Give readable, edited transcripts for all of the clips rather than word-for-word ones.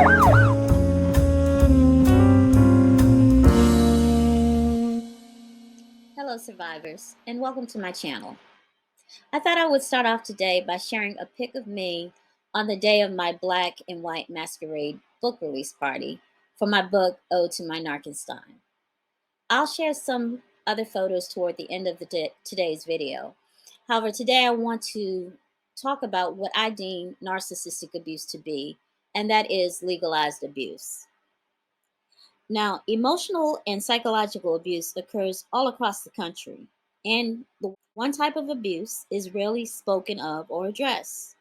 Hello survivors, and welcome to my channel. I thought I would start off today by sharing a pic of me on the day of my Black and White Masquerade book release party for my book, Ode to My Narcissistic. I'll share some other photos toward the end of today's video. However, today I want to talk about what I deem narcissistic abuse to be, and that is legalized abuse. Now, emotional and psychological abuse occurs all across the country, and the one type of abuse is rarely spoken of or addressed.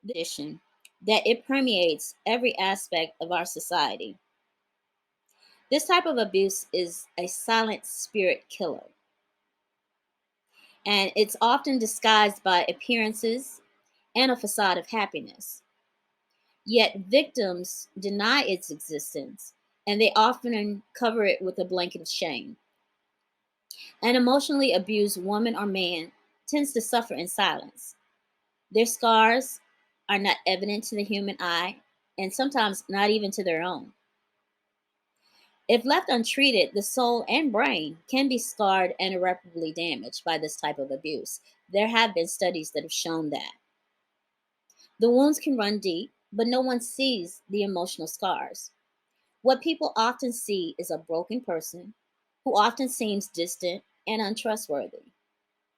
The addition that it permeates every aspect of our society. This type of abuse is a silent spirit killer, and it's often disguised by appearances and a facade of happiness. Yet victims deny its existence, and they often cover it with a blanket of shame. An emotionally abused woman or man tends to suffer in silence. Their scars are not evident to the human eye, and sometimes not even to their own. If left untreated, the soul and brain can be scarred and irreparably damaged by this type of abuse. There have been studies that have shown that. The wounds can run deep, but no one sees the emotional scars. What people often see is a broken person who often seems distant and untrustworthy.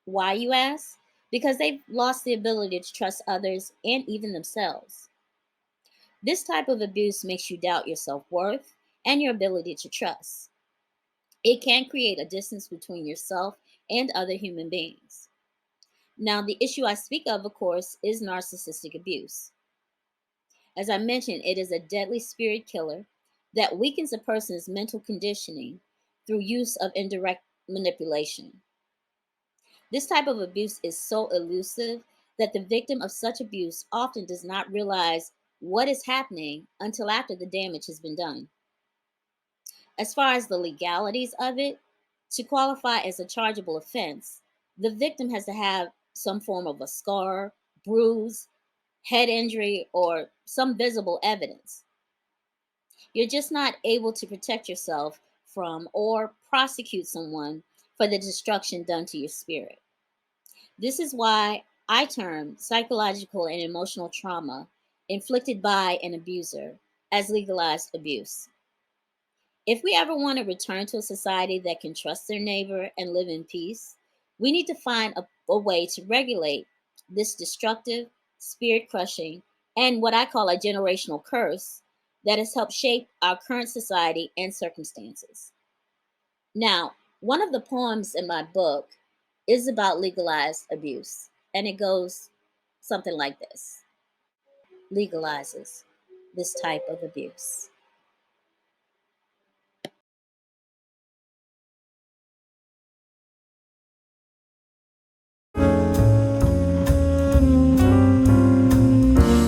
Why, you ask? Because they've lost the ability to trust others and even themselves. This type of abuse makes you doubt your self-worth and your ability to trust. It can create a distance between yourself and other human beings. Now, the issue I speak of course, is narcissistic abuse. As I mentioned, it is a deadly spirit killer that weakens a person's mental conditioning through use of indirect manipulation. This type of abuse is so elusive that the victim of such abuse often does not realize what is happening until after the damage has been done. As far as the legalities of it, to qualify as a chargeable offense, the victim has to have some form of a scar, bruise, head injury, or some visible evidence. You're just not able to protect yourself from or prosecute someone for the destruction done to your spirit. This is why I term psychological and emotional trauma inflicted by an abuser as legalized abuse. If we ever want to return to a society that can trust their neighbor and live in peace, we need to find a way to regulate this destructive, spirit-crushing, and what I call a generational curse that has helped shape our current society and circumstances. Now, one of the poems in my book is about legalized abuse, and it goes something like this. Legalizes this type of abuse.